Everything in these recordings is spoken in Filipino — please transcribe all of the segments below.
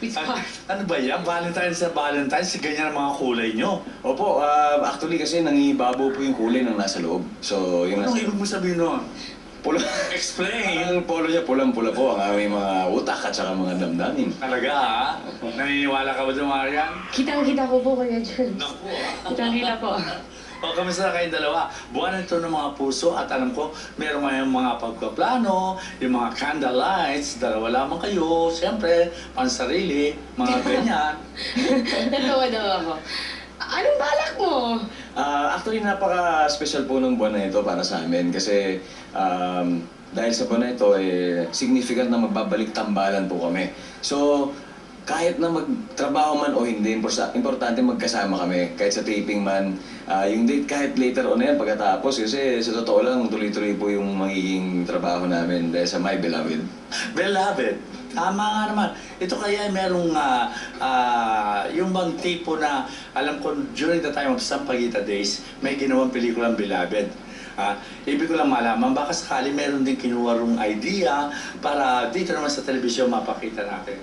With scarf. Ano ba yan? Valentine's sa Valentine's, ganyan ang mga kulay nyo. Opo, actually kasi nangibabaw po yung kulay ng nasa loob. So, yung Anong nasa ibig mo sabihin nun? pula. Explain! Ang polo niya, pulang-pula po ang aming mga utak at saka mga damdamin. Talaga ha? Naniniwala ka ba doon, Marian? Kitang-kita ko po, Kuya Jules. Naku Kitang-kita po. O, kamusta na kayong dalawa? Buwan ito ng mga puso at alam ko, meron kayong mga pagpaplano, yung mga candlelights, dalawa lamang kayo, siyempre, pansarili, mga ganyan. Natawa daw ako. Anong balak mo? Actually, napaka-special po ng buwan na ito para sa amin kasi dahil sa buwan na ito, significant na magbabalik tambalan po kami. So, kahit na magtrabaho man o hindi, importante magkasama kami. Kahit sa taping man, yung date kahit later on na yan pagkatapos kasi sa totoo lang, tuloy-tuloy po yung magiging trabaho namin dahil sa My Beloved. Beloved, tama nga naman. Ito kaya merong yung bang tipo na, alam ko, during the time of Sampaguita Days, may ginawang pelikulang Beloved. Ibig ko lang malaman, baka sakali meron din kinuha rong idea para dito naman sa telebisyon mapakita natin.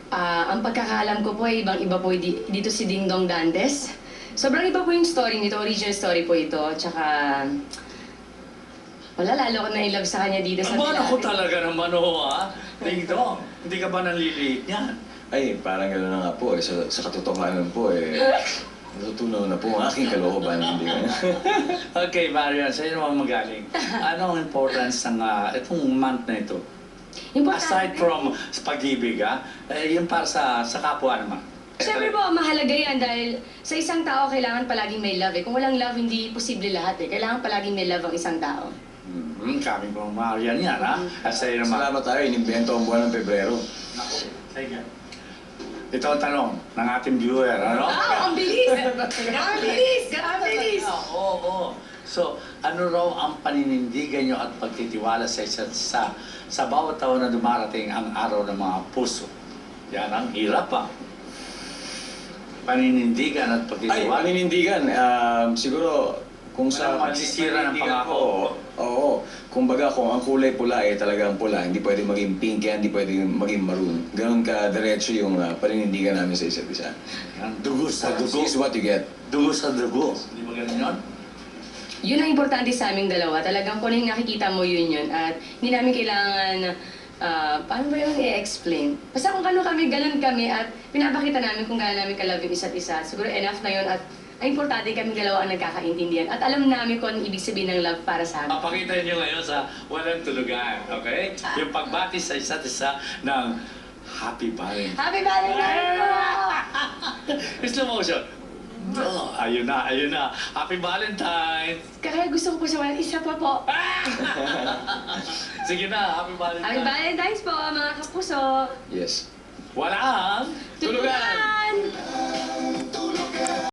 Ang pagkakaalam ko po ay ibang-iba po dito si Ding Dong Dantes. Sobrang iba po yung story nito, original story po ito. Tsaka, wala, lalo ko na-inlove sa kanya dito sa Ano ko Beloved. talaga naman ho, ha? Ding Dong, hindi ka ba nanliliit niyan? Ay, parang gano'n na nga po sa katotohanan po natutunaw na po ang aking kalooban. Hindi ka. Okay, Marian, sa'yo naman magaling. Ano ang importance ng itong month na ito? Aside from pag-ibig, yung para sa kapwa naman. Siyempre po, mahalaga yan dahil sa isang tao kailangan palaging may love. Kung walang love, hindi posible lahat. Kailangan palaging may love ang isang tao. Kami po, Marian yan, ha? At sa'yo naman. Salamat tayo, inimbento ang buwan ng Pebrero. Naku, sige. Ito ang tanong ng ating viewer, ano? Ang bilis! Ang bilis! Ang bilis! Oo. So, ano raw ang paninindigan nyo at pagtitiwala sa isa't isa sa bawat taon na dumarating ang araw ng mga puso? Yan ang hirap, ha? Paninindigan at Ay, pagtitiwala. paninindigan. Siguro, kung sa Walang magsisira ng paninindigan pangako. ko, oo. Kumbaga, kung ang kulay pula talagang pula, hindi pwede maging pink yan, hindi pwede maging maroon. Ganon ka-diretso yung paninindigan namin sa isa't isa. Yan, dugo sa dugo. This is what you get. Dugo sa dugo. Hindi ba ganun yun? Yun ang importante sa aming dalawa. Talagang kung ano yung nakikita mo, yun. At hindi namin kailangan, paano ba yung i-explain? Basta kung ano kami, ganun kami at pinapakita namin kung gano'n namin ka-love yung isa't isa. Siguro enough na yun at ang importante kami dalawa ang nagkakaintindihan. At alam namin kung anong ibig sabihin ng love para sa amin. Papakita nyo ngayon sa Walang Tulugan, okay? Yung pagbati sa isa't isa ng Happy Valentine's. Happy Valentine's po! Slow motion. Oh, ayun na. Happy Valentine's! Kaya gusto ko po sa isa pa po. Sige na, Happy Valentine's! Happy Valentine's po, mga kapuso! Yes. Walang Tulugan! Tulugan!